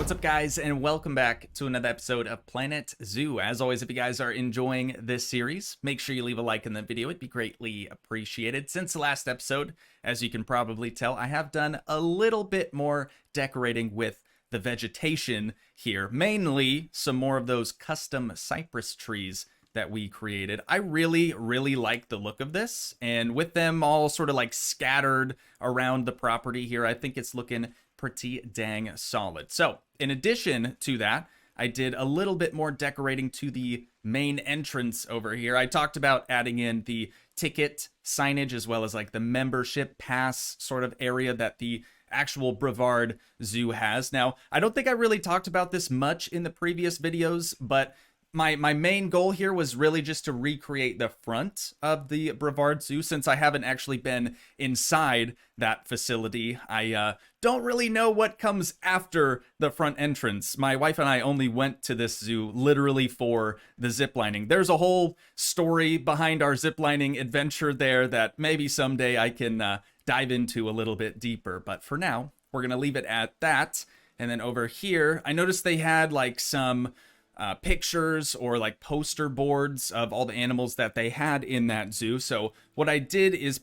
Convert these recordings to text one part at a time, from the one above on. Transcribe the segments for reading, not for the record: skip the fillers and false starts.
What's up, guys, and welcome back to another episode of Planet Zoo. As always, if you guys are enjoying this series, make sure you leave a like in the video. It'd be greatly appreciated. Since the last episode, as you can probably tell, I have done a little bit more decorating with the vegetation here. Mainly some more of those custom cypress trees that we created. I really like the look of this, and with them all sort of like scattered around the property here, I think it's looking pretty dang solid. So in addition to that, I did a little bit more decorating to the main entrance over here. I talked about adding in the ticket signage as well as like the membership pass sort of area that the actual Brevard Zoo has. Now, I don't think I really talked about this much in the previous videos, but my main goal here was really just to recreate the front of the Brevard Zoo. Since I haven't actually been inside that facility, I don't really know what comes after the front entrance. My wife and I only went to this zoo literally for the ziplining. There's a whole story behind our ziplining adventure there that maybe someday I can dive into a little bit deeper. But for now, we're going to leave it at that. And then over here, I noticed they had like some pictures or like poster boards of all the animals that they had in that zoo. So what I did is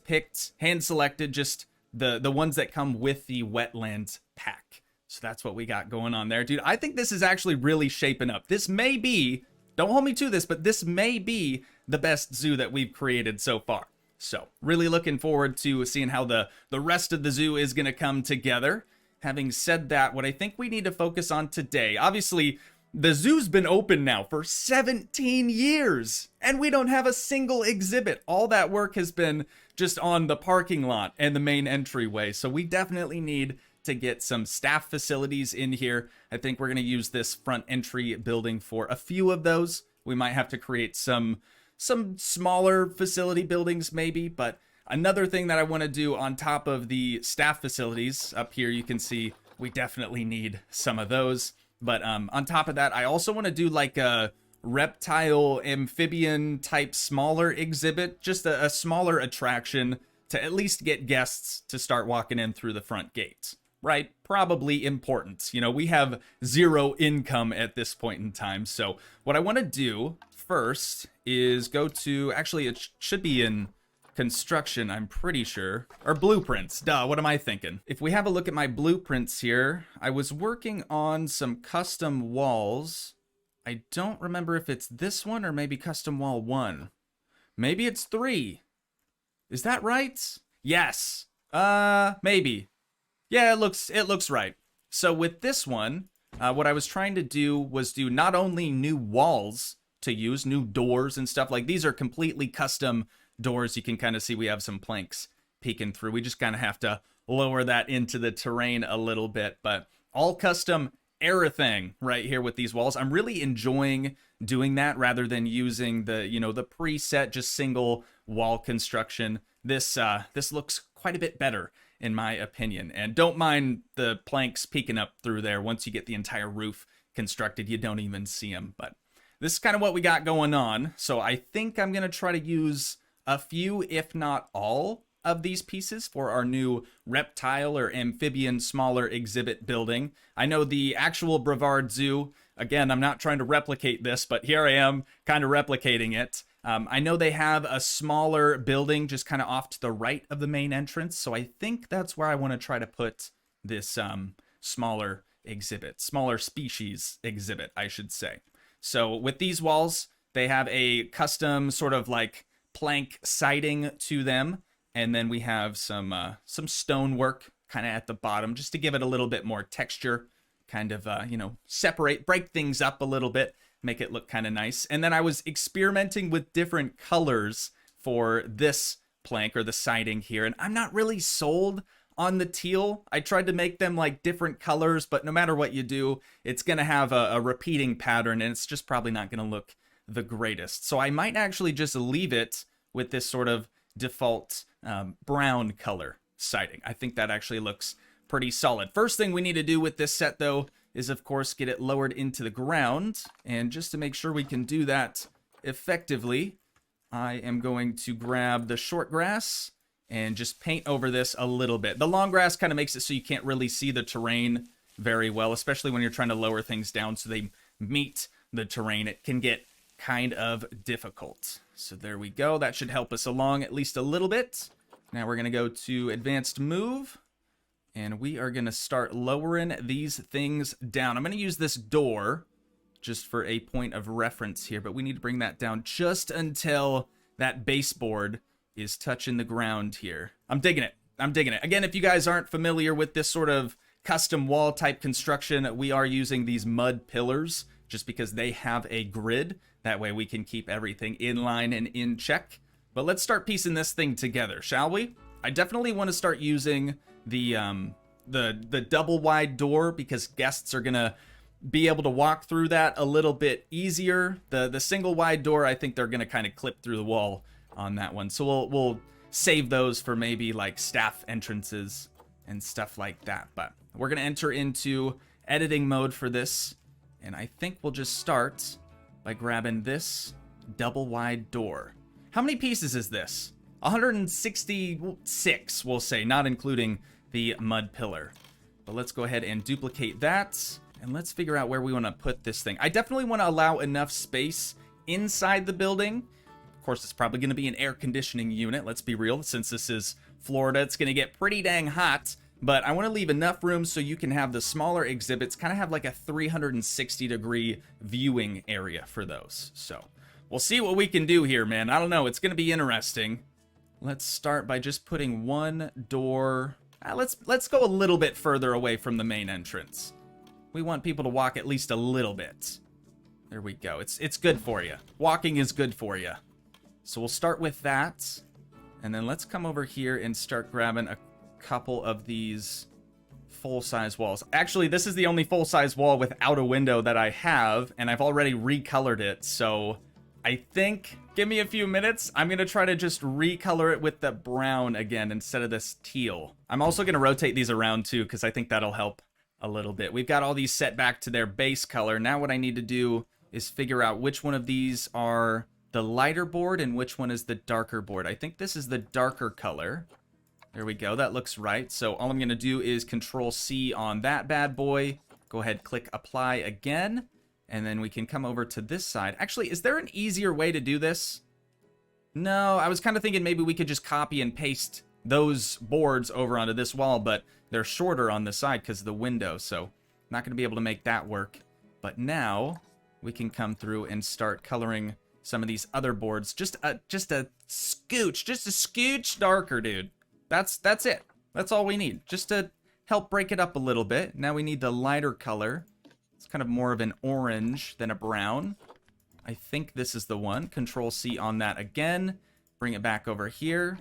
hand selected just the ones that come with the Wetlands pack. So that's what we got going on there. Dude, I think this is actually really shaping up. This may be, don't hold me to this, but this may be the best zoo that we've created so far. So really looking forward to seeing how the rest of the zoo is going to come together. Having said that, what I think we need to focus on today, obviously, the zoo's been open now for 17 years, and we don't have a single exhibit. All that work has been just on the parking lot and the main entryway, so we definitely need to get some staff facilities in here. I think we're going to use this front entry building for a few of those. We might have to create some smaller facility buildings maybe, but another thing that I want to do on top of the staff facilities, up here you can see we definitely need some of those. But on top of that, I also want to do like a reptile amphibian type smaller exhibit, just a smaller attraction to at least get guests to start walking in through the front gate, right? Probably important. You know, we have zero income at this point in time. So what I want to do first is go to, actually it should be in construction, I'm pretty sure, or blueprints. Duh, what am I thinking? If we have a look at my blueprints here, I was working on some custom walls. I don't remember if it's this one or maybe custom wall 1. Maybe it's 3. Is that right? Yes. Maybe. Yeah, it looks right. So with this one, what I was trying to do was do not only new walls to use, new doors and stuff, like these are completely custom doors. You can kind of see we have some planks peeking through. We just kind of have to lower that into the terrain a little bit, but all custom everything right here with these walls. I'm really enjoying doing that rather than using the, you know, the preset just single wall construction. This looks quite a bit better in my opinion, and don't mind the planks peeking up through there. Once you get the entire roof constructed, you don't even see them, but this is kind of what we got going on. So I think I'm going to try to use a few, if not all, of these pieces for our new reptile or amphibian smaller exhibit building. I know the actual Brevard Zoo, again, I'm not trying to replicate this, but here I am kind of replicating it. I know they have a smaller building just kind of off to the right of the main entrance, so I think that's where I want to try to put this smaller exhibit, smaller species exhibit, I should say. So with these walls, they have a custom sort of like plank siding to them, and then we have some stonework kind of at the bottom just to give it a little bit more texture, kind of you know, break things up a little bit, make it look kind of nice. And then I was experimenting with different colors for this plank or the siding here, and I'm not really sold on the teal. I tried to make them like different colors, but no matter what you do, it's gonna have a repeating pattern, and it's just probably not gonna look the greatest. So I might actually just leave it with this sort of default brown color siding. I think that actually looks pretty solid. First thing we need to do with this set though is of course get it lowered into the ground, and just to make sure we can do that effectively, I am going to grab the short grass and just paint over this a little bit. The long grass kind of makes it so you can't really see the terrain very well, especially when you're trying to lower things down so they meet the terrain. It can get kind of difficult. So there we go. That should help us along at least a little bit. Now we're going to go to advanced move, and we are going to start lowering these things down. I'm going to use this door just for a point of reference here, but we need to bring that down just until that baseboard is touching the ground here. I'm digging it. I'm digging it. Again, if you guys aren't familiar with this sort of custom wall type construction, we are using these mud pillars just because they have a grid. That way we can keep everything in line and in check. But let's start piecing this thing together, shall we? I definitely want to start using the double wide door because guests are gonna be able to walk through that a little bit easier. The single wide door, I think they're gonna kind of clip through the wall on that one. So we'll save those for maybe like staff entrances and stuff like that. But we're gonna enter into editing mode for this, and I think we'll just start by grabbing this double wide door. How many pieces is this? 166, we'll say, not including the mud pillar. But let's go ahead and duplicate that, and let's figure out where we want to put this thing. I definitely want to allow enough space inside the building. Of course, it's probably going to be an air conditioning unit, let's be real. Since this is Florida, it's going to get pretty dang hot. But I want to leave enough room so you can have the smaller exhibits kind of have like a 360-degree viewing area for those. So we'll see what we can do here, man. I don't know. It's going to be interesting. Let's start by just putting one door. Let's go a little bit further away from the main entrance. We want people to walk at least a little bit. There we go. It's good for you. Walking is good for you. So we'll start with that. And then let's come over here and start grabbing a couple of these full-size walls. Actually, this is the only full-size wall without a window that I have, and I've already recolored it, so I think, give me a few minutes, I'm going to try to just recolor it with the brown again instead of this teal. I'm also going to rotate these around too, because I think that'll help a little bit. We've got all these set back to their base color. Now what I need to do is figure out which one of these are the lighter board and which one is the darker board. I think this is the darker color. There we go, that looks right. So all I'm gonna do is Control C on that bad boy. Go ahead, click apply again. And then we can come over to this side. Actually, is there an easier way to do this? No, I was kind of thinking maybe we could just copy and paste those boards over onto this wall, but they're shorter on the side because of the window. So I'm not gonna be able to make that work. But now we can come through and start coloring some of these other boards. Just a scooch darker, dude. That's it. That's all we need. Just to help break it up a little bit. Now we need the lighter color. It's kind of more of an orange than a brown. I think this is the one. Control C on that again. Bring it back over here.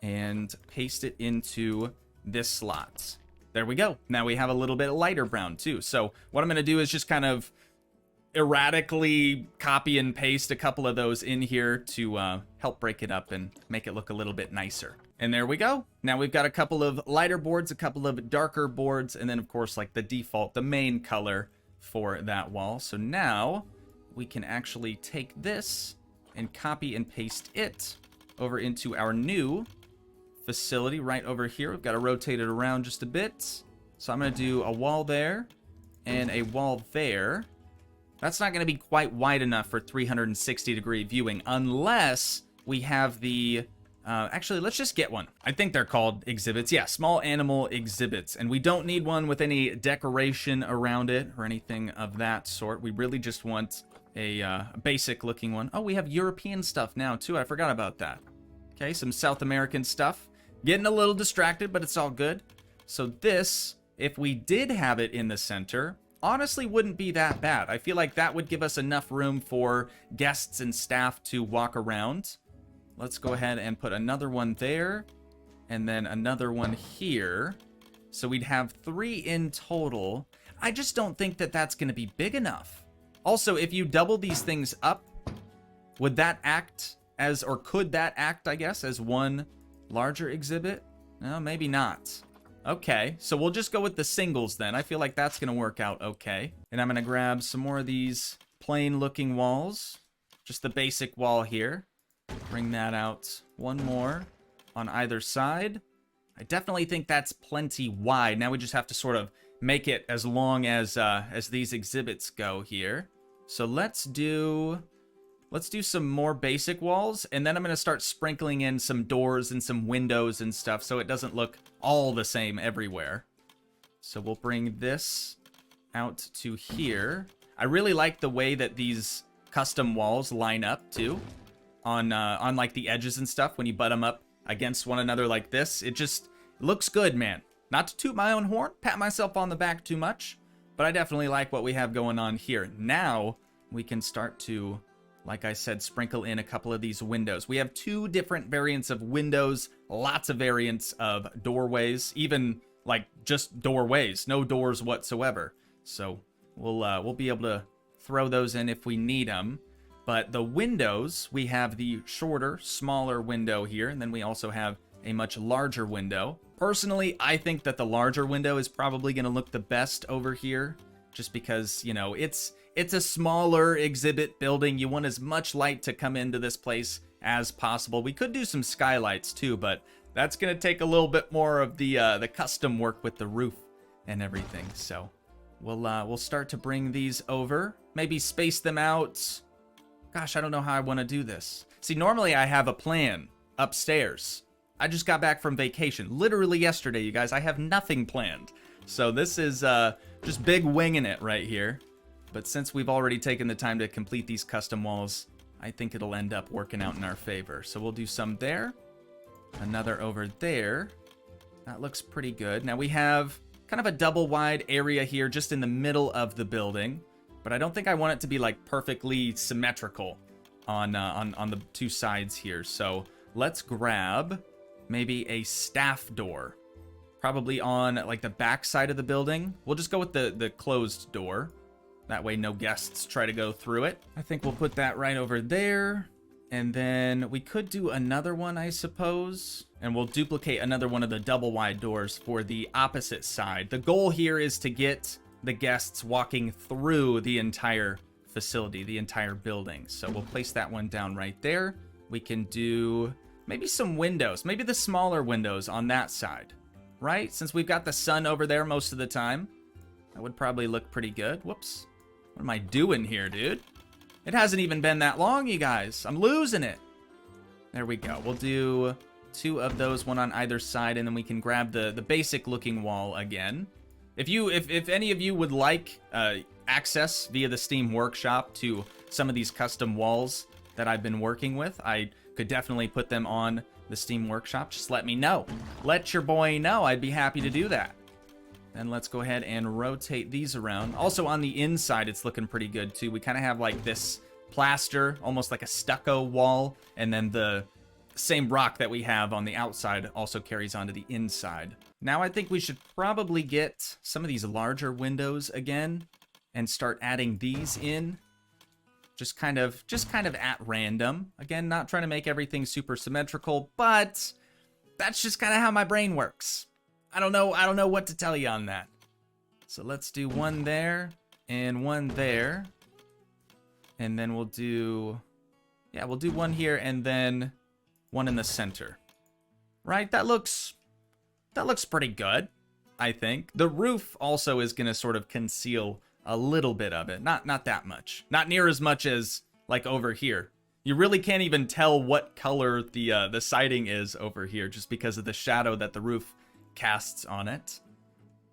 And paste it into this slot. There we go. Now we have a little bit lighter brown too. So what I'm going to do is just kind of erratically copy and paste a couple of those in here to help break it up and make it look a little bit nicer. And there we go. Now we've got a couple of lighter boards, a couple of darker boards, and then of course like the default, the main color for that wall. So now we can actually take this and copy and paste it over into our new facility right over here. We've got to rotate it around just a bit. So I'm going to do a wall there and a wall there. That's not going to be quite wide enough for 360-degree viewing unless we have the... actually, let's just get one. I think they're called exhibits. Yeah, small animal exhibits. And we don't need one with any decoration around it or anything of that sort. We really just want a basic-looking one. Oh, we have European stuff now, too. I forgot about that. Okay, some South American stuff. Getting a little distracted, but it's all good. So this, if we did have it in the center, honestly wouldn't be that bad. I feel like that would give us enough room for guests and staff to walk around. Let's go ahead and put another one there, and then another one here. So we'd have 3 in total. I just don't think that that's going to be big enough. Also, if you double these things up, would that act as, or could that act, I guess, as one larger exhibit? No, maybe not. Okay, so we'll just go with the singles then. I feel like that's going to work out okay. And I'm going to grab some more of these plain looking walls. Just the basic wall here. Bring that out one more on either side. I definitely think that's plenty wide. Now we just have to sort of make it as long as these exhibits go here. So let's do some more basic walls, and then I'm gonna start sprinkling in some doors and some windows and stuff so it doesn't look all the same everywhere. So we'll bring this out to here. I really like the way that these custom walls line up too, on like the edges and stuff. When you butt them up against one another like this, it just looks good, man. Not to toot my own horn, pat myself on the back too much, but I definitely like what we have going on here. Now we can start to, like I said, sprinkle in a couple of these windows. We have 2 different variants of windows, lots of variants of doorways, even like just doorways, no doors whatsoever. So we'll be able to throw those in if we need them. But the windows, we have the shorter, smaller window here, and then we also have a much larger window. Personally, I think that the larger window is probably going to look the best over here, just because, you know, it's a smaller exhibit building. You want as much light to come into this place as possible. We could do some skylights too, but that's going to take a little bit more of the custom work with the roof and everything. So we'll start to bring these over, maybe space them out. Gosh, I don't know how I want to do this. See, normally I have a plan upstairs. I just got back from vacation, literally yesterday, you guys. I have nothing planned. So this is just big winging it right here. But since we've already taken the time to complete these custom walls, I think it'll end up working out in our favor. So we'll do some there, another over there. That looks pretty good. Now we have kind of a double wide area here just in the middle of the building, but I don't think I want it to be like perfectly symmetrical on the 2 sides here. So let's grab maybe a staff door, probably on like the back side of the building. We'll just go with the closed door. That way no guests try to go through it. I think we'll put that right over there. And then we could do another one, I suppose. And we'll duplicate another one of the double wide doors for the opposite side. The goal here is to get the guests walking through the entire facility, the entire building. So we'll place that one down right there. We can do maybe some windows, maybe the smaller windows on that side, right? Since we've got the sun over there most of the time, that would probably look pretty good. Whoops. What am I doing here, dude? It hasn't even been that long, you guys. I'm losing it. There we go. We'll do 2 of those, one on either side, and then we can grab the basic looking wall again. If any of you would like access via the Steam Workshop to some of these custom walls that I've been working with, I could definitely put them on the Steam Workshop. Just let me know. Let your boy know. I'd be happy to do that. Then let's go ahead and rotate these around. Also on the inside, it's looking pretty good too. We kind of have like this plaster, almost like a stucco wall, and then the same rock that we have on the outside also carries onto the inside. Now I think we should probably get some of these larger windows again and start adding these in. Just kind of at random. Again, not trying to make everything super symmetrical, but that's just kind of how my brain works. I don't know what to tell you on that. So let's do one there and one there. And then we'll do one here and then one in the center. Right? That looks pretty good, I think. The roof also is going to sort of conceal a little bit of it. Not that much. Not near as much as like over here. You really can't even tell what color the siding is over here just because of the shadow that the roof casts on it.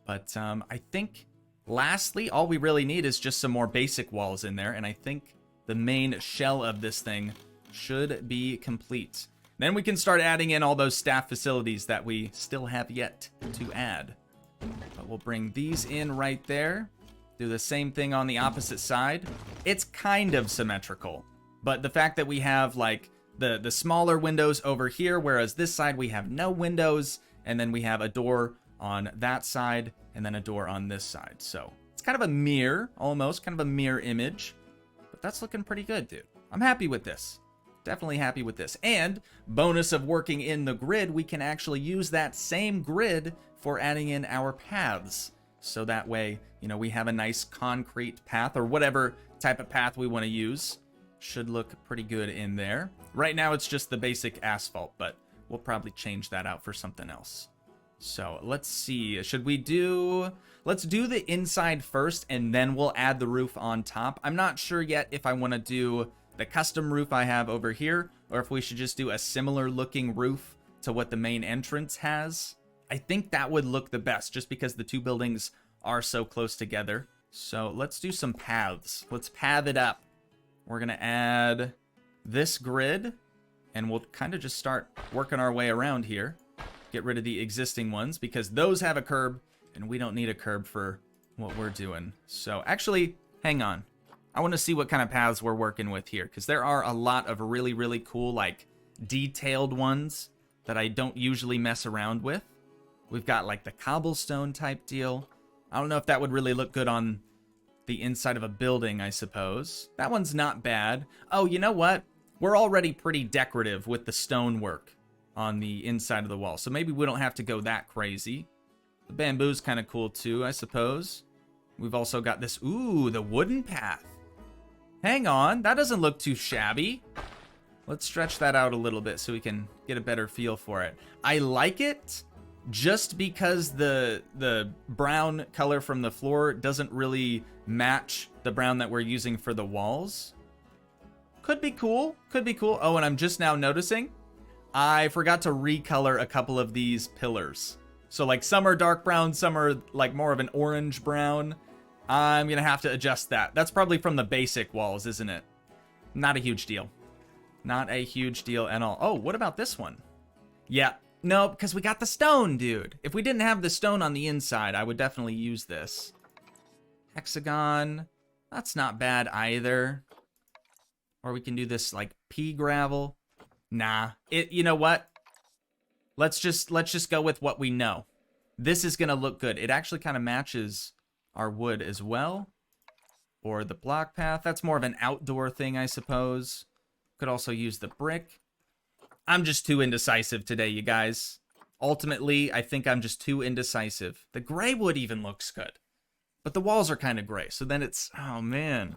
But I think lastly, all we really need is just some more basic walls in there, and I think the main shell of this thing should be complete. Then we can start adding in all those staff facilities that we still have yet to add. But we'll bring these in right there. Do the same thing on the opposite side. It's kind of symmetrical, but the fact that we have like the smaller windows over here, whereas this side we have no windows, and then we have a door on that side and then a door on this side. So it's kind of a mirror, almost kind of a mirror image, but that's looking pretty good, dude. I'm happy with this. Definitely happy with this. And bonus of working in the grid, we can actually use that same grid for adding in our paths. So that way, you know, we have a nice concrete path or whatever type of path we want to use. Should look pretty good in there. Right now it's just the basic asphalt, but we'll probably change that out for something else. So let's see. Should we do... Let's do the inside first, and then we'll add the roof on top. I'm not sure yet if I want to do the custom roof I have over here, or if we should just do a similar looking roof to what the main entrance has. I think that would look the best, just because the two buildings are so close together. So let's do some paths. Let's path it up. We're going to add this grid, and we'll kind of just start working our way around here. Get rid of the existing ones, because those have a curb, and we don't need a curb for what we're doing. So actually, hang on. I want to see what kind of paths we're working with here, because there are a lot of really, really cool, like, detailed ones that I don't usually mess around with. We've got, like, the cobblestone type deal. I don't know if that would really look good on the inside of a building, I suppose. That one's not bad. Oh, you know what? We're already pretty decorative with the stonework on the inside of the wall, so maybe we don't have to go that crazy. The bamboo's kind of cool too, I suppose. We've also got this, ooh, the wooden path. Hang on, that doesn't look too shabby. Let's stretch that out a little bit so we can get a better feel for it. I like it just because the brown color from the floor doesn't really match the brown that we're using for the walls. Could be cool, could be cool. Oh, and I'm just now noticing I forgot to recolor a couple of these pillars. So like some are dark brown, some are like more of an orange brown. I'm gonna have to adjust that. That's probably from the basic walls, isn't it? Not a huge deal. Not a huge deal at all. Oh, what about this one? Yeah, no, because we got the stone, dude. If we didn't have the stone on the inside, I would definitely use this. Hexagon, that's not bad either. Or we can do this like pea gravel. Nah, you know what? Let's just go with what we know. This is gonna look good. It actually kind of matches our wood as well. Or the block path. That's more of an outdoor thing, I suppose. Could also use the brick. I'm just too indecisive today, you guys. Ultimately, I think I'm just too indecisive. The gray wood even looks good. But the walls are kind of gray, so then it's... Oh, man.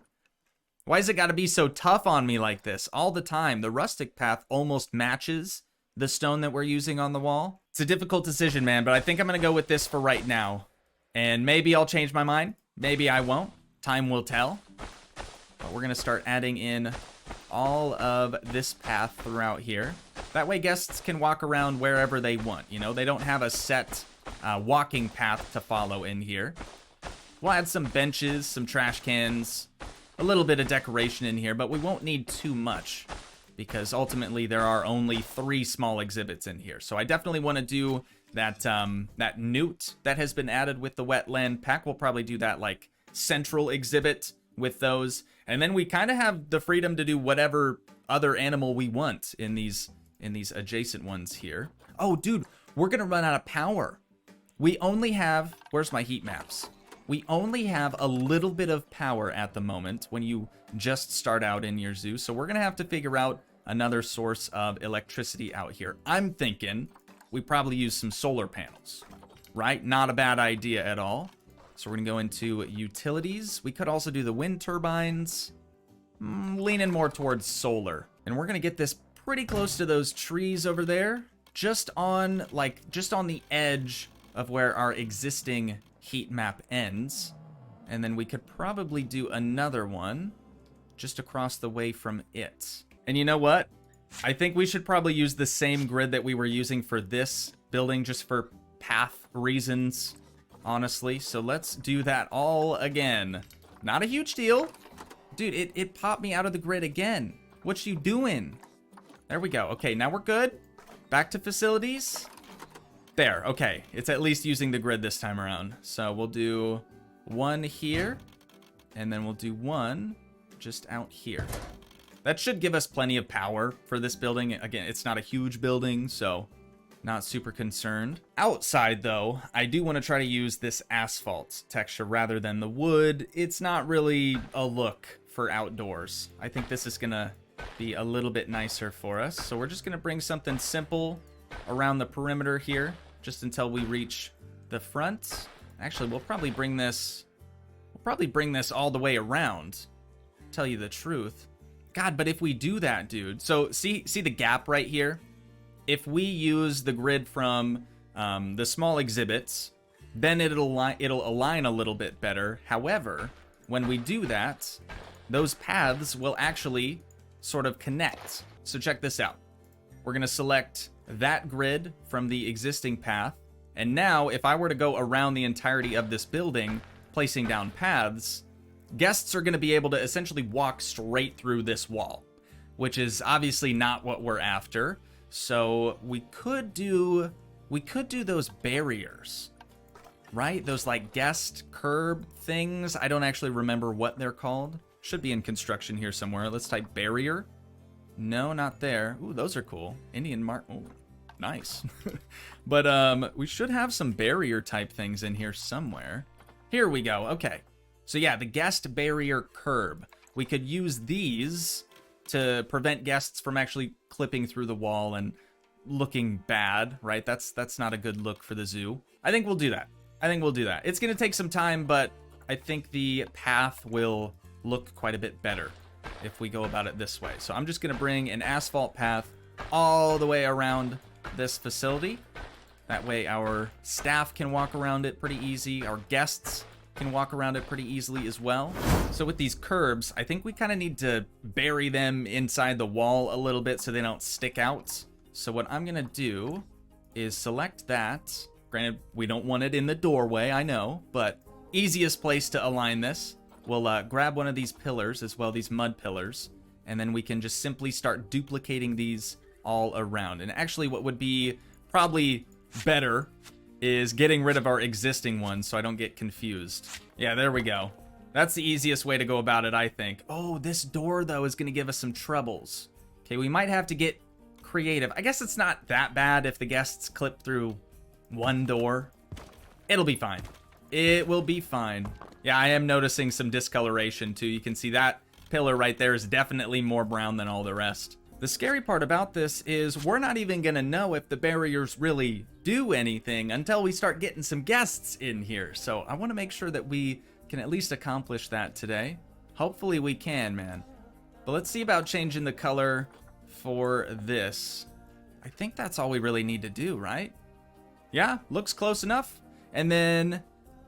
Why has it got to be so tough on me like this all the time? The rustic path almost matches the stone that we're using on the wall. It's a difficult decision, man, but I think I'm going to go with this for right now. And maybe I'll change my mind. Maybe I won't. Time will tell. But we're going to start adding in all of this path throughout here. That way guests can walk around wherever they want. You know, they don't have a set walking path to follow in here. We'll add some benches, some trash cans, a little bit of decoration in here, but we won't need too much because ultimately there are only 3 small exhibits in here. So I definitely want to do that that newt that has been added with the wetland pack. We'll probably do that like central exhibit with those. And then we kind of have the freedom to do whatever other animal we want in these adjacent ones here. Oh, dude, we're going to run out of power. We only have, where's my heat maps? We only have a little bit of power at the moment when you just start out in your zoo. So we're going to have to figure out another source of electricity out here. I'm thinking we probably use some solar panels, right? Not a bad idea at all. So we're going to go into utilities. We could also do the wind turbines. Leaning more towards solar. And we're going to get this pretty close to those trees over there. Just on the edge of where our existing heat map ends. And then we could probably do another one just across the way from it. And you know what? I think we should probably use the same grid that we were using for this building just for path reasons, honestly. So let's do that all again. Not a huge deal. Dude, it popped me out of the grid again. What you doing? There we go. Okay, now we're good. Back to facilities. There, okay. It's at least using the grid this time around. So we'll do one here, and then we'll do one just out here. That should give us plenty of power for this building. Again, it's not a huge building, so not super concerned. Outside, though, I do want to try to use this asphalt texture rather than the wood. It's not really a look for outdoors. I think this is going to be a little bit nicer for us. So we're just going to bring something simple around the perimeter here, just until we reach the front. Actually, we'll probably bring this all the way around, tell you the truth. God, but if we do that, dude. So see the gap right here? If we use the grid from the small exhibits, then it'll align a little bit better. However, when we do that, those paths will actually sort of connect. So check this out. We're going to select that grid from the existing path. And now, if I were to go around the entirety of this building, placing down paths, guests are going to be able to essentially walk straight through this wall, which is obviously not what we're after. So we could do those barriers, right? Those like guest curb things. I don't actually remember what they're called. Should be in construction here somewhere. Let's type barrier. No, not there. Ooh, those are cool. Indian mark. Ooh, nice. But we should have some barrier type things in here somewhere. Here we go. Okay. So yeah, the guest barrier curb. We could use these to prevent guests from actually clipping through the wall and looking bad, right? That's not a good look for the zoo. I think we'll do that. It's going to take some time, but I think the path will look quite a bit better if we go about it this way. So I'm just going to bring an asphalt path all the way around this facility. That way our staff can walk around it pretty easy. Our guests can walk around it pretty easily as well. So with these curbs, I think we kind of need to bury them inside the wall a little bit so they don't stick out. So what I'm going to do is select that. Granted, we don't want it in the doorway, I know, but easiest place to align this. We'll grab one of these pillars as well, these mud pillars, and then we can just simply start duplicating these all around. And actually what would be probably better is getting rid of our existing ones so I don't get confused. Yeah, there we go. That's the easiest way to go about it, I think. Oh, this door, though, is going to give us some troubles. Okay, we might have to get creative. I guess it's not that bad if the guests clip through one door. It'll be fine. It will be fine. Yeah, I am noticing some discoloration, too. You can see that pillar right there is definitely more brown than all the rest. The scary part about this is we're not even going to know if the barriers really do anything until we start getting some guests in here. So I want to make sure that we can at least accomplish that today. Hopefully we can, man. But let's see about changing the color for this. I think that's all we really need to do, right? Yeah, looks close enough. And then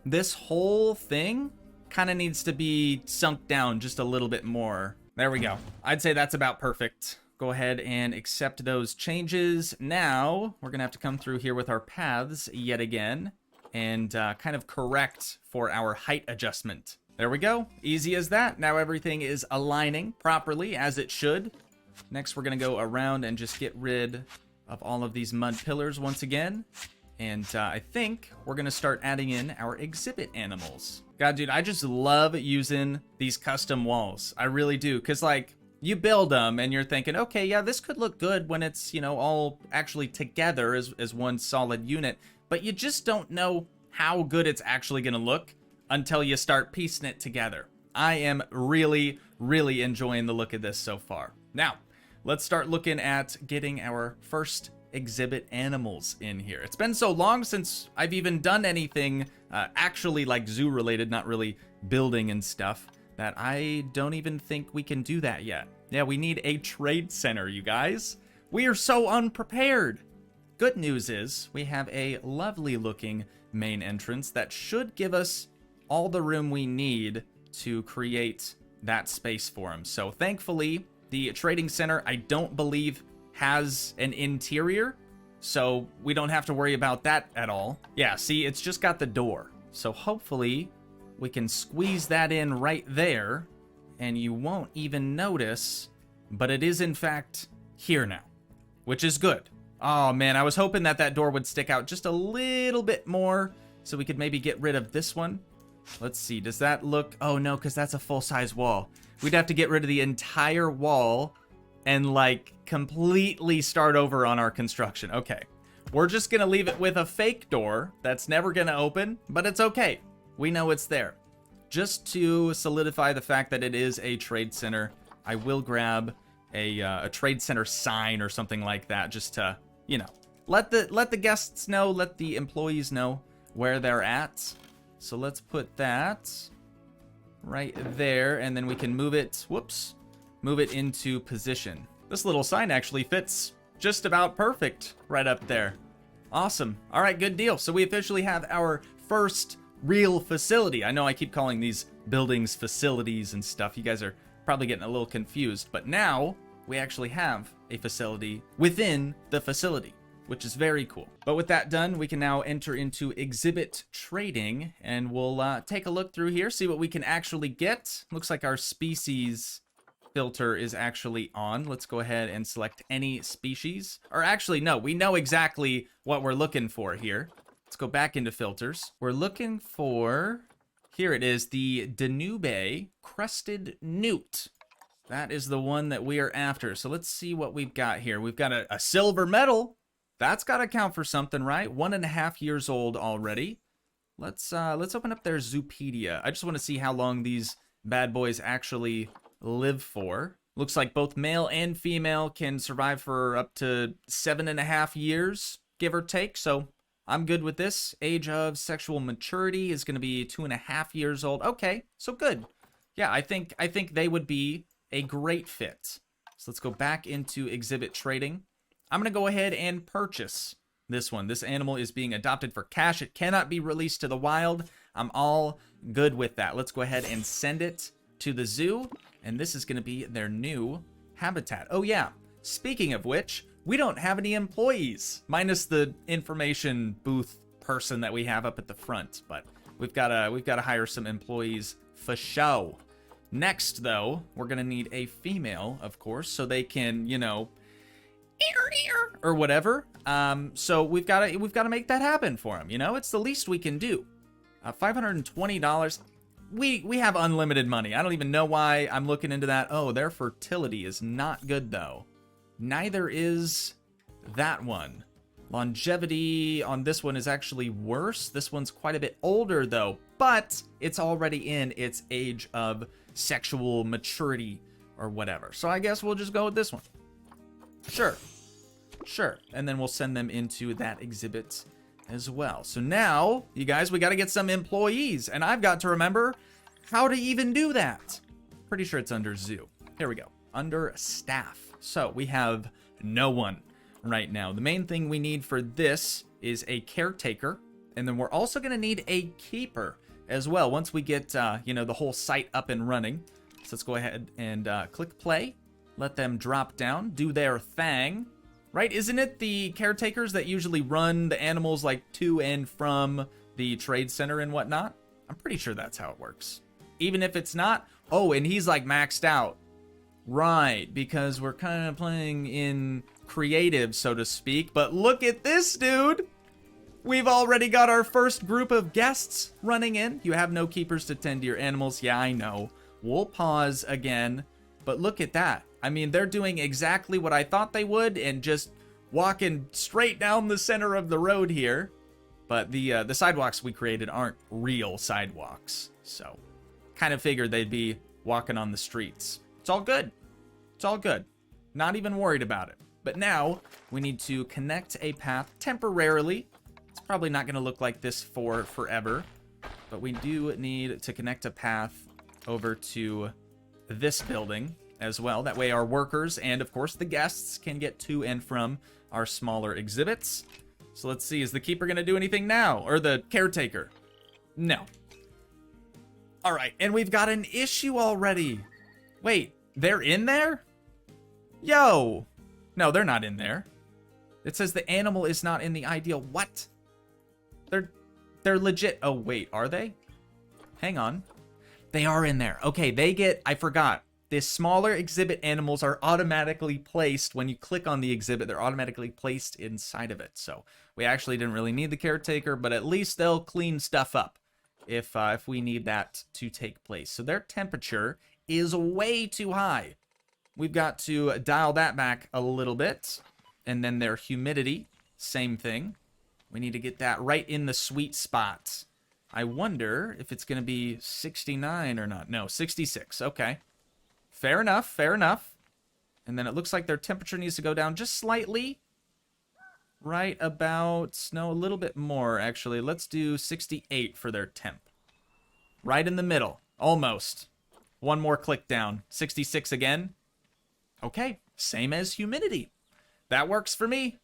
this whole thing kind of needs to be sunk down just a little bit more. There we go. I'd say that's about perfect. Go ahead and accept those changes. Now, we're going to have to come through here with our paths yet again and kind of correct for our height adjustment. There we go. Easy as that. Now everything is aligning properly as it should. Next, we're going to go around and just get rid of all of these mud pillars once again. And I think we're going to start adding in our exhibit animals. God, dude, I just love using these custom walls. I really do. Because, like, you build them and you're thinking, okay, yeah, this could look good when it's, you know, all actually together as one solid unit. But you just don't know how good it's actually going to look until you start piecing it together. I am really, really enjoying the look of this so far. Now, let's start looking at getting our first exhibit animals in here. It's been so long since I've even done anything actually like zoo related, not really building and stuff, that I don't even think we can do that yet. Yeah, we need a trade center, you guys. We are so unprepared. Good news is we have a lovely looking main entrance that should give us all the room we need to create that space for them. So thankfully, the trading center, I don't believe, has an interior, so we don't have to worry about that at all. Yeah, see, it's just got the door. So hopefully we can squeeze that in right there and you won't even notice, but it is in fact here now, which is good. Oh man, I was hoping that that door would stick out just a little bit more so we could maybe get rid of this one. Let's see, does that look... Oh no, because that's a full-size wall. We'd have to get rid of the entire wall and like completely start over on our construction. Okay, we're just gonna leave it with a fake door that's never gonna open, but it's okay. We know it's there. Just to solidify the fact that it is a trade center, I will grab a trade center sign or something like that, just to, you know, let the guests know, let the employees know where they're at. So let's put that right there, and then we can move it, whoops, move it into position. This little sign actually fits just about perfect right up there. Awesome. All right, good deal. So we officially have our first real facility. I know I keep calling these buildings facilities and stuff. You guys are probably getting a little confused, but now we actually have a facility within the facility, which is very cool. But with that done, we can now enter into exhibit trading, and we'll take a look through here, see what we can actually get. Looks like our species filter is actually on. Let's go ahead and select any species. Or actually, no, we know exactly what we're looking for here. Let's go back into filters. We're looking for, here it is, the Danube crested newt. That is the one that we are after. So let's see what we've got here. We've got a silver medal. That's got to count for something, right? 1.5 years old already. Let's open up their Zoopedia. I just want to see how long these bad boys actually live for. Looks like both male and female can survive for up to 7.5 years, give or take. So I'm good with this. Age of sexual maturity is going to be 2.5 years old. Okay, so good. Yeah, I think they would be a great fit. So let's go back into exhibit trading. I'm going to go ahead and purchase this one. This animal is being adopted for cash. It cannot be released to the wild. I'm all good with that. Let's go ahead and send it to the zoo. And this is going to be their new habitat. Oh yeah, speaking of which, we don't have any employees, minus the information booth person that we have up at the front. But we've got to hire some employees for show. Next, though, we're going to need a female, of course, so they can, you know, or whatever. So we've got to make that happen for them. You know, it's the least we can do. $520. We have unlimited money. I don't even know why I'm looking into that. Oh, their fertility is not good though. Neither is that one. Longevity on this one is actually worse. This one's quite a bit older though, but it's already in its age of sexual maturity or whatever. So I guess we'll just go with this one. Sure. And then we'll send them into that exhibit as well. So now, you guys, we got to get some employees, and I've got to remember how to even do that. Pretty sure it's under zoo. Here we go. Under staff. So we have no one right now. The main thing we need for this is a caretaker, and then we're also going to need a keeper as well once we get, you know, the whole site up and running. So let's go ahead and click play. Let them drop down, do their thing. Right? Isn't it the caretakers that usually run the animals like to and from the trade center and whatnot? I'm pretty sure that's how it works. Even if it's not. Oh, and he's like maxed out. Right, because we're kind of playing in creative, so to speak. But look at this, dude. We've already got our first group of guests running in. You have no keepers to tend to your animals. Yeah, I know. We'll pause again. But look at that. I mean, they're doing exactly what I thought they would and just walking straight down the center of the road here. But the sidewalks we created aren't real sidewalks. So, kind of figured they'd be walking on the streets. It's all good. It's all good. Not even worried about it. But now, we need to connect a path temporarily. It's probably not going to look like this for forever. But we do need to connect a path over to this building as well. That way our workers and, of course, the guests can get to and from our smaller exhibits. So let's see, is the keeper going to do anything now? Or the caretaker? No. All right, and we've got an issue already. Wait, they're in there? Yo. No, they're not in there. It says the animal is not in the ideal. What? They're legit. Oh, wait, are they? Hang on. They are in there. Okay, they get, I forgot. The smaller exhibit animals are automatically placed. When you click on the exhibit, they're automatically placed inside of it. So we actually didn't really need the caretaker, but at least they'll clean stuff up if we need that to take place. So their temperature is way too high. We've got to dial that back a little bit. And then their humidity, same thing. We need to get that right in the sweet spot. I wonder if it's going to be 69 or not. No, 66. Okay. Fair enough, fair enough. And then it looks like their temperature needs to go down just slightly. Right about, no, a little bit more, actually. Let's do 68 for their temp. Right in the middle, almost. One more click down. 66 again. Okay, same as humidity. That works for me.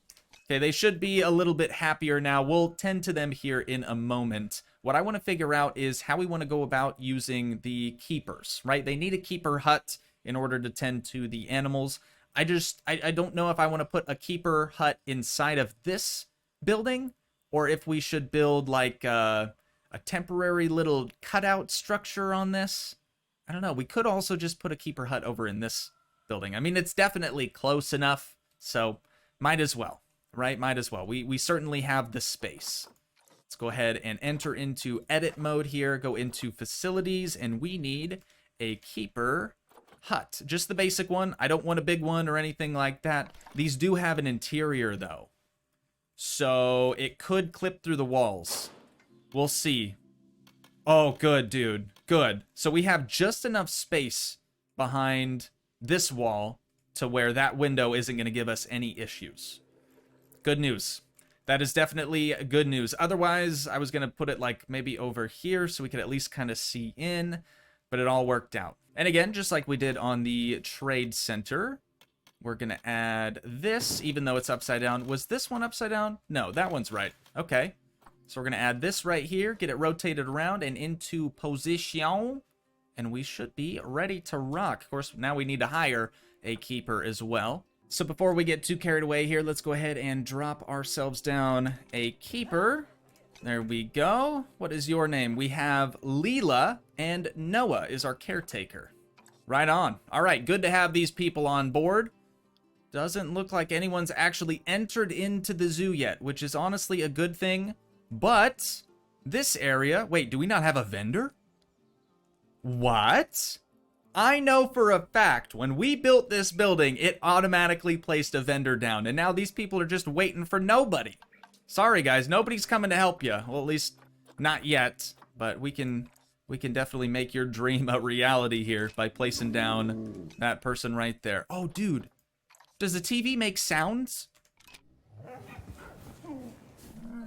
Okay, they should be a little bit happier now. We'll tend to them here in a moment. What I want to figure out is how we want to go about using the keepers, right? They need a keeper hut in order to tend to the animals. I don't know if I want to put a keeper hut inside of this building, or if we should build like a temporary little cutout structure on this. I don't know. We could also just put a keeper hut over in this building. I mean, it's definitely close enough, so might as well, right? Might as well. We certainly have the space. Let's go ahead and enter into edit mode here, go into facilities, and we need a keeper hut. Just the basic one. I don't want a big one or anything like that. These do have an interior, though, so it could clip through the walls. We'll see. Oh, good, dude. Good. So we have just enough space behind this wall to where that window isn't going to give us any issues. Good news. That is definitely good news. Otherwise, I was going to put it like maybe over here so we could at least kind of see in, but it all worked out. And again, just like we did on the trade center, we're going to add this, even though it's upside down. Was this one upside down? No, that one's right. Okay. So we're going to add this right here, get it rotated around and into position, and we should be ready to rock. Of course, now we need to hire a keeper as well. So before we get too carried away here, let's go ahead and drop ourselves down a keeper. There we go. What is your name? We have Leela, and Noah is our caretaker. Right on. All right, good to have these people on board. Doesn't look like anyone's actually entered into the zoo yet, which is honestly a good thing. But this area... Wait, do we not have a vendor? What? I know for a fact when we built this building, it automatically placed a vendor down. And now these people are just waiting for nobody. Sorry, guys. Nobody's coming to help you. Well, at least not yet. But we can definitely make your dream a reality here by placing down that person right there. Oh, dude. Does the TV make sounds?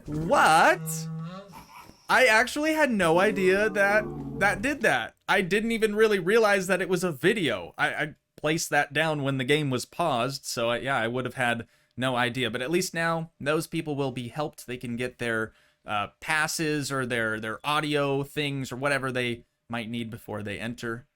What? I actually had no idea that did that. I didn't even really realize that it was a video. I placed that down when the game was paused, so yeah, I would have had no idea. But at least now, those people will be helped. They can get their passes or their audio things or whatever they might need before they enter.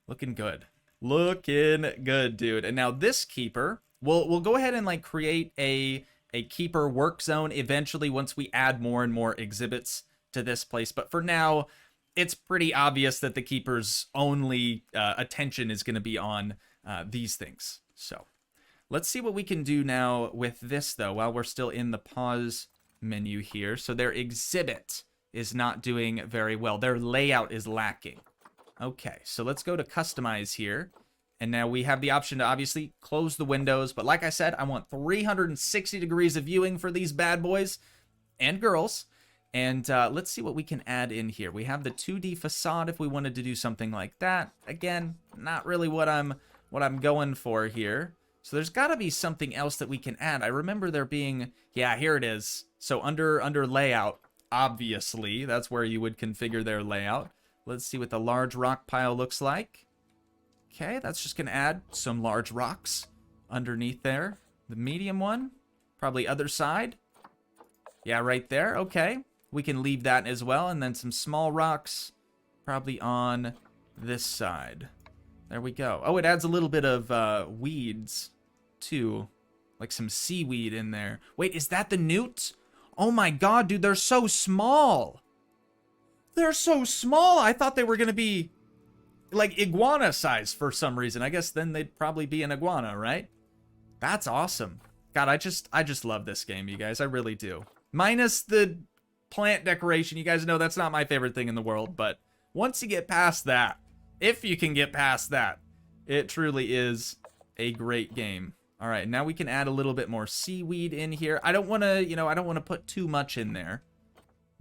Looking good. Looking good, dude. And now this keeper, we'll go ahead and like create a keeper work zone eventually once we add more and more exhibits to this place. But for now, it's pretty obvious that the keeper's only attention is going to be on these things. So let's see what we can do now with this, though, while we're still in the pause menu here. So their exhibit is not doing very well. Their layout is lacking. Okay, so let's go to customize here. And now we have the option to obviously close the windows. But like I said, I want 360 degrees of viewing for these bad boys and girls. And let's see what we can add in here. We have the 2D facade if we wanted to do something like that. Again, not really what I'm going for here. So there's got to be something else that we can add. I remember there being, yeah, here it is. So under layout, obviously, that's where you would configure their layout. Let's see what the large rock pile looks like. Okay, that's just going to add some large rocks underneath there. The medium one, probably other side. Yeah, right there. Okay, we can leave that as well. And then some small rocks, probably on this side. There we go. Oh, it adds a little bit of weeds, too. Like some seaweed in there. Wait, is that the newt? Oh my god, dude, they're so small. They're so small. I thought they were going to be like iguana size for some reason. I guess then they'd probably be an iguana, right? That's awesome. God, I just love this game, you guys. I really do. Minus the plant decoration. You guys know that's not my favorite thing in the world, but once you get past that, if you can get past that, it truly is a great game. All right, now we can add a little bit more seaweed in here. I don't want to, I don't want to put too much in there,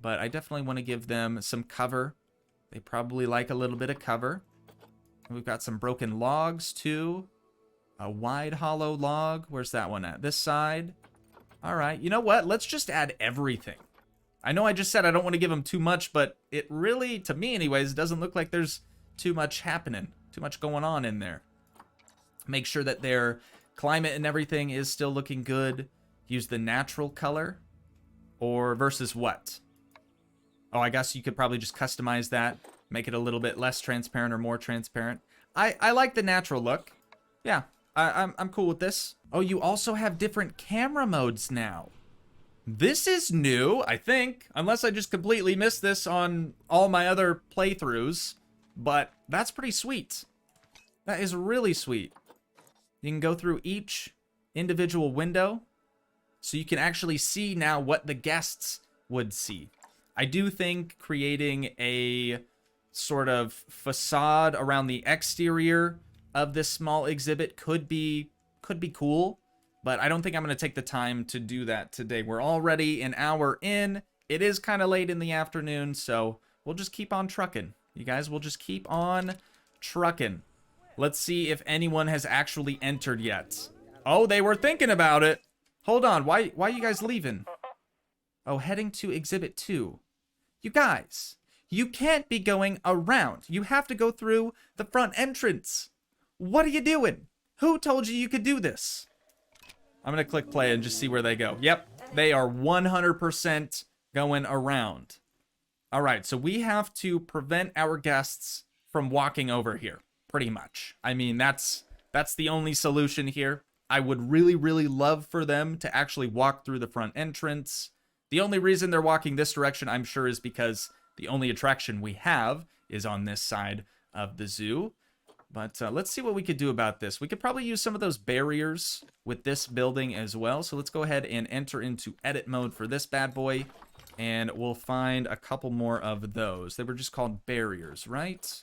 but I definitely want to give them some cover. They probably like a little bit of cover. We've got some broken logs, too. A wide hollow log. Where's that one at? This side. All right. You know what? Let's just add everything. I know I just said I don't want to give them too much, but it really, to me anyways, doesn't look like there's too much happening. Too much going on in there. Make sure that their climate and everything is still looking good. use the natural color, or versus what? Oh, I guess you could probably just customize that, make it a little bit less transparent or more transparent. I like the natural look. Yeah, I'm cool with this. Oh, you also have different camera modes now. This is new, I think, unless I just completely missed this on all my other playthroughs, but that's pretty sweet. That is really sweet. You can go through each individual window, so you can actually see now what the guests would see. I do think creating a sort of facade around the exterior of this small exhibit could be cool, but I don't think I'm going to take the time to do that today. We're already an hour in. It is kind of late in the afternoon, so we'll just keep on trucking. You guys, we'll just keep on trucking. Let's see if anyone has actually entered yet. Oh, they were thinking about it. Hold on, why are you guys leaving? Oh, heading to Exhibit 2. You guys, you can't be going around. You have to go through the front entrance. What are you doing? Who told you you could do this? I'm going to click play and just see where they go. Yep, they are 100% going around. All right, so we have to prevent our guests from walking over here, pretty much. I mean, that's the only solution here. I would really, really love for them to actually walk through the front entrance. The only reason they're walking this direction, I'm sure, is because the only attraction we have is on this side of the zoo. But let's see what we could do about this. We could probably use some of those barriers with this building as well. So let's go ahead and enter into edit mode for this bad boy. And we'll find a couple more of those. They were just called barriers, right?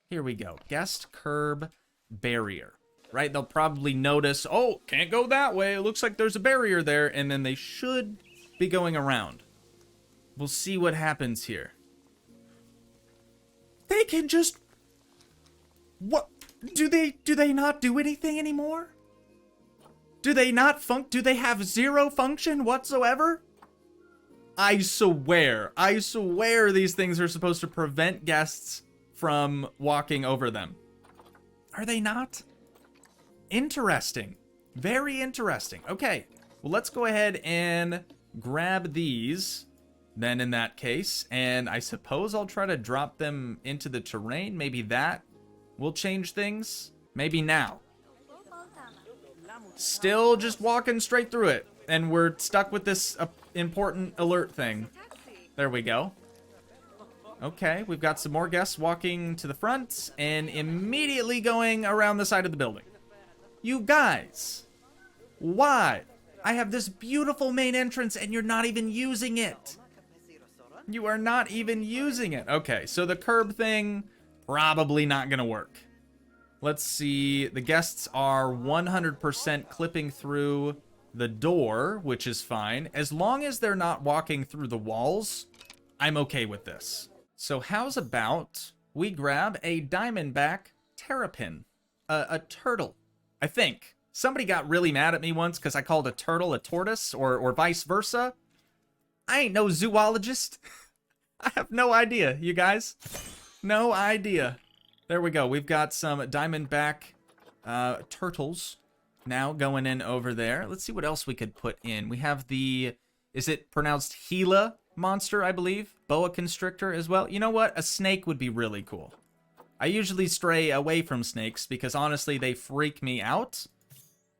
Here we go. Guest curb barrier. Right? They'll probably notice, oh, can't go that way. It looks like there's a barrier there. And then they should be going around. We'll see what happens here. They can just... What? Do they not do anything anymore? Do they not do they have zero function whatsoever? I swear these things are supposed to prevent guests from walking over them. Are they not? Interesting. Very interesting. Okay, well, let's go ahead and grab these then in that case, and I suppose I'll try to drop them into the terrain. Maybe that will change things. Maybe now. Still just walking straight through it, and we're stuck with this important alert thing. There we go. Okay, we've got some more guests walking to the front and immediately going around the side of the building. You guys, why? I have this beautiful main entrance and you're not even using it. You are not even using it. Okay, so the curb thing, probably not gonna work. Let's see, the guests are 100% clipping through the door, which is fine. As long as they're not walking through the walls, I'm okay with this. So how's about we grab a diamondback terrapin, a turtle, I think. Somebody got really mad at me once because I called a turtle a tortoise or vice versa. I ain't no zoologist. I have no idea, you guys. No idea. There we go. We've got some diamondback turtles now going in over there. Let's see what else we could put in. We have the, is it pronounced Gila monster, I believe? Boa constrictor as well. You know what? A snake would be really cool. I usually stray away from snakes because honestly they freak me out.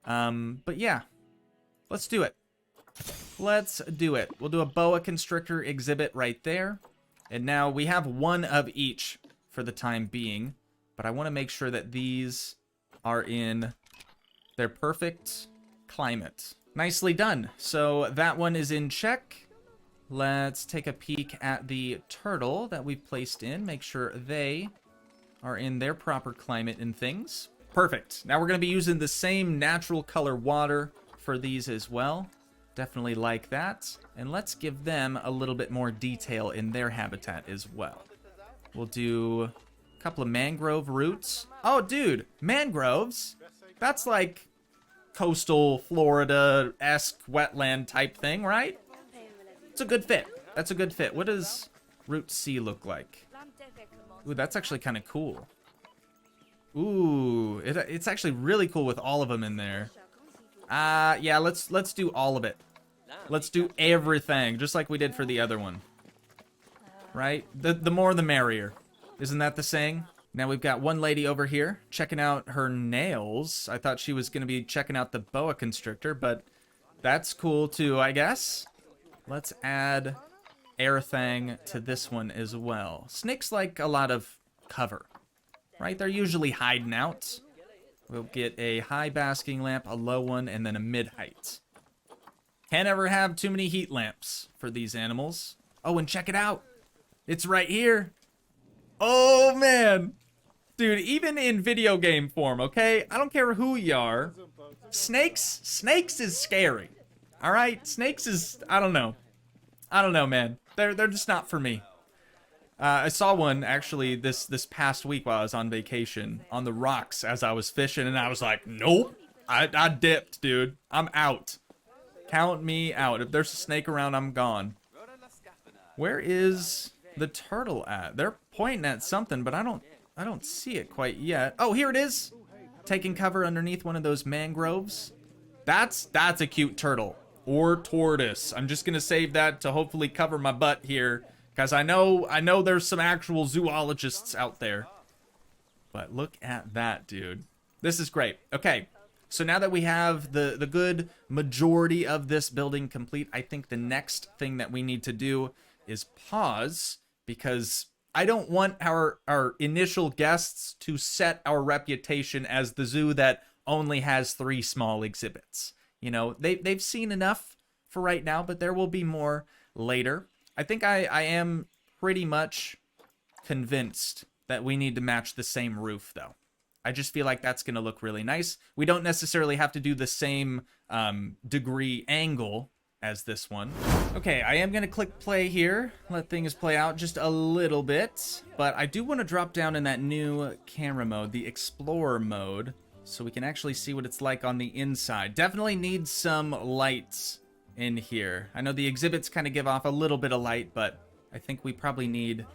But yeah, let's do it. Let's do it. We'll do a boa constrictor exhibit right there. And now we have one of each for the time being, but I want to make sure that these are in their perfect climate. Nicely done. So that one is in check. Let's take a peek at the turtle that we've placed in. Make sure they are in their proper climate and things. Perfect. Now we're going to be using the same natural color water for these as well. Definitely like that. And let's give them a little bit more detail in their habitat as well. We'll do a couple of mangrove roots. Oh, dude, mangroves? That's like coastal Florida-esque wetland type thing, right? It's a good fit. That's a good fit. What does Route C look like? Ooh, that's actually kind of cool. Ooh, it's actually really cool with all of them in there. Yeah, let's do all of it. Let's do everything, just like we did for the other one. Right? The more the merrier. Isn't that the saying? Now we've got one lady over here checking out her nails. I thought she was going to be checking out the boa constrictor, but that's cool too, I guess. Let's add air thing to this one as well. Snakes like a lot of cover, right? They're usually hiding out. We'll get a high basking lamp, a low one, and then a mid height. Can't ever have too many heat lamps for these animals. Oh, and check it out. It's right here. Oh, man. Dude, even in video game form, okay? I don't care who you are. Snakes is scary. All right? Snakes is, I don't know. I don't know, man. They're just not for me. I saw one, actually, this past week while I was on vacation on the rocks as I was fishing, and I was like, nope. I dipped, dude. I'm out. Count me out. If there's a snake around, I'm gone. Where is the turtle at? They're pointing at something, but I don't see it quite yet. Oh, here it is. Taking cover underneath one of those mangroves. That's a cute turtle. Or tortoise. I'm just gonna save that to hopefully cover my butt here, because I know there's some actual zoologists out there. But look at that, dude. This is great. Okay, so now that we have the good majority of this building complete, I think the next thing that we need to do is pause, because I don't want our initial guests to set our reputation as the zoo that only has 3 small exhibits. You know, they've seen enough for right now, but there will be more later. I think I am pretty much convinced that we need to match the same roof, though. I just feel like that's going to look really nice. We don't necessarily have to do the same degree angle as this one. Okay, I am going to click play here. Let things play out just a little bit. But I do want to drop down in that new camera mode, the Explorer mode, so we can actually see what it's like on the inside. Definitely needs some lights in here. I know the exhibits kind of give off a little bit of light, but I think we probably need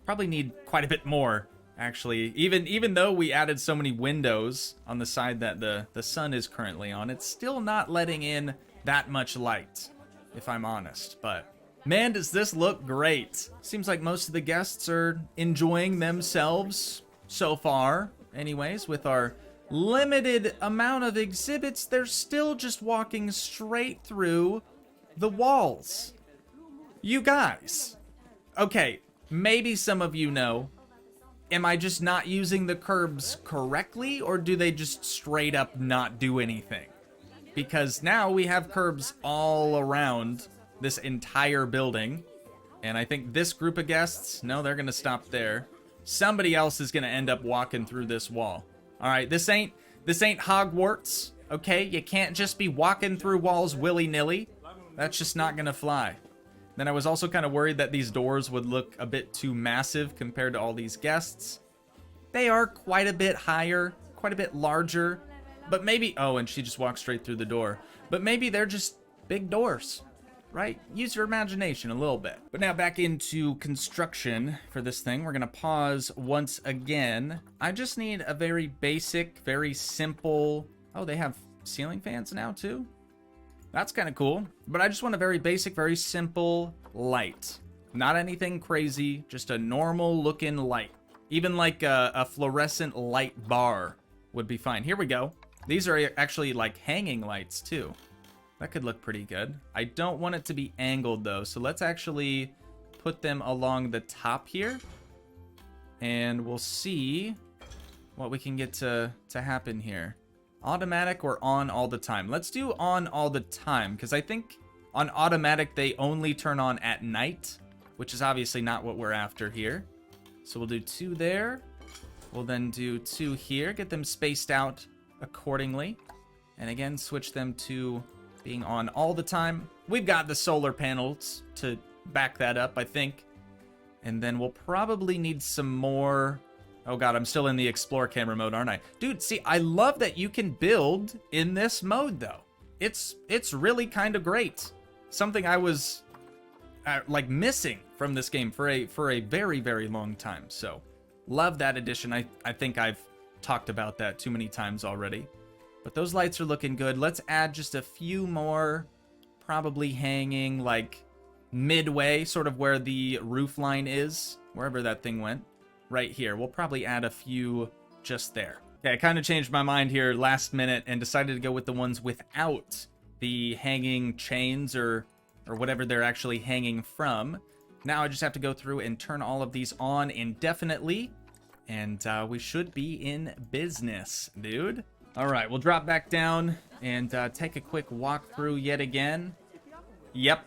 quite a bit more, actually. Even though we added so many windows on the side that the sun is currently on, it's still not letting in that much light, if I'm honest. But man, does this look great. Seems like most of the guests are enjoying themselves so far. Anyways, with our limited amount of exhibits, they're still just walking straight through the walls. You guys. Okay, maybe some of you know, am I just not using the curbs correctly, or do they just straight up not do anything? Because now we have curbs all around this entire building, and I think this group of guests, no, they're gonna stop there. Somebody else is gonna end up walking through this wall. All right, this ain't Hogwarts, okay? You can't just be walking through walls willy-nilly. That's just not gonna fly. Then I was also kind of worried that these doors would look a bit too massive compared to all these guests. They are quite a bit higher, quite a bit larger, but maybe, oh, and she just walked straight through the door. But maybe they're just big doors, right? Use your imagination a little bit. But now back into construction for this thing. We're gonna pause once again. I just need a very basic, very simple, oh, they have ceiling fans now too? That's kind of cool. But I just want a very basic, very simple light. Not anything crazy, just a normal looking light. Even like a fluorescent light bar would be fine. Here we go. These are actually like hanging lights too. That could look pretty good. I don't want it to be angled though, so let's actually put them along the top here. And we'll see what we can get to happen here. Automatic or on all the time? Let's do on all the time, because I think on automatic they only turn on at night, which is obviously not what we're after here. So we'll do 2 there. We'll then do 2 here, get them spaced out accordingly. And again, switch them to being on all the time. We've got the solar panels to back that up, I think. And then we'll probably need some more. Oh god, I'm still in the explore camera mode, aren't I? Dude, see, I love that you can build in this mode though. It's really kind of great. Something I was like missing from this game for a very, very long time. So love that addition. I think I've talked about that too many times already. But those lights are looking good. Let's add just a few more probably hanging like midway, sort of where the roof line is, wherever that thing went, right here. We'll probably add a few just there. Okay, I kind of changed my mind here last minute and decided to go with the ones without the hanging chains or whatever they're actually hanging from. Now I just have to go through and turn all of these on indefinitely, and we should be in business, dude. All right, we'll drop back down and take a quick walk through yet again. Yep,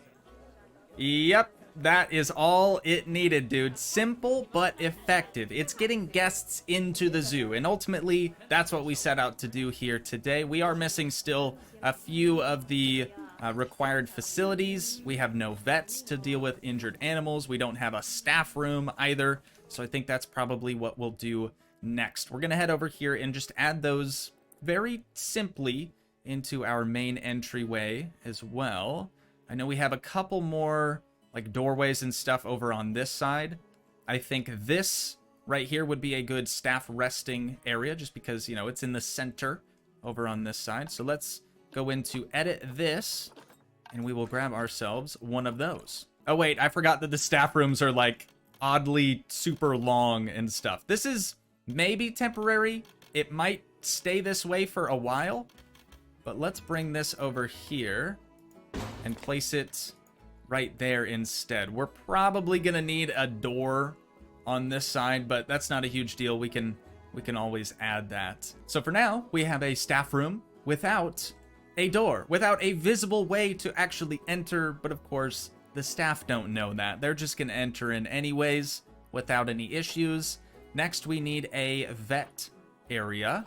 that is all it needed, dude. Simple but effective. It's getting guests into the zoo, and ultimately that's what we set out to do here today. We are missing still a few of the required facilities. We have no vets to deal with injured animals. We don't have a staff room either, so I think that's probably what we'll do next. We're gonna head over here and just add those very simply into our main entryway as well. I know we have a couple more like doorways and stuff over on this side. I think this right here would be a good staff resting area just because, you know, it's in the center over on this side. So let's go into edit this and we will grab ourselves one of those. Oh wait, I forgot that the staff rooms are like oddly super long and stuff. This is maybe temporary. It might stay this way for a while, but let's bring this over here and place it right there instead. We're probably gonna need a door on this side, but that's not a huge deal. We can always add that. So for now, we have a staff room without a door, without a visible way to actually enter, but of course, the staff don't know that. They're just gonna enter in anyways without any issues. Next, we need a vet area.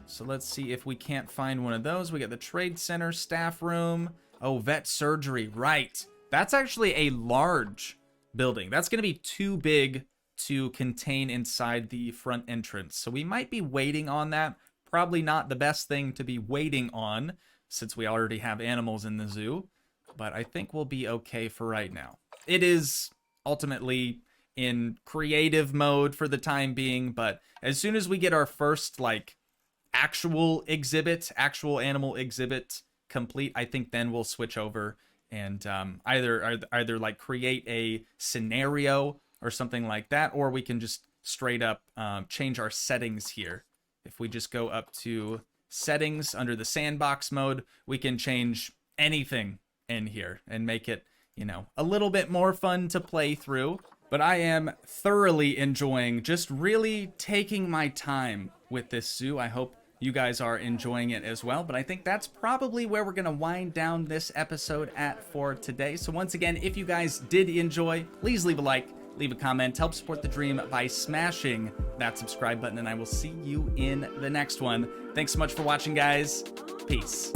So let's see if we can't find one of those. We got the trade center, staff room. Oh, vet surgery, right. That's actually a large building. That's going to be too big to contain inside the front entrance. So we might be waiting on that. Probably not the best thing to be waiting on since we already have animals in the zoo. But I think we'll be okay for right now. It is ultimately in creative mode for the time being. But as soon as we get our first like actual animal exhibit complete, I think then we'll switch over and either like create a scenario or something like that, or we can just straight up change our settings here. If we just go up to settings under the sandbox mode, we can change anything in here and make it, you know, a little bit more fun to play through. But I am thoroughly enjoying just really taking my time with this zoo. I hope you guys are enjoying it as well, but I think that's probably where we're gonna wind down this episode at for today. So once again, if you guys did enjoy, please leave a like, leave a comment, help support the dream by smashing that subscribe button, and I will see you in the next one. Thanks so much for watching, guys. Peace.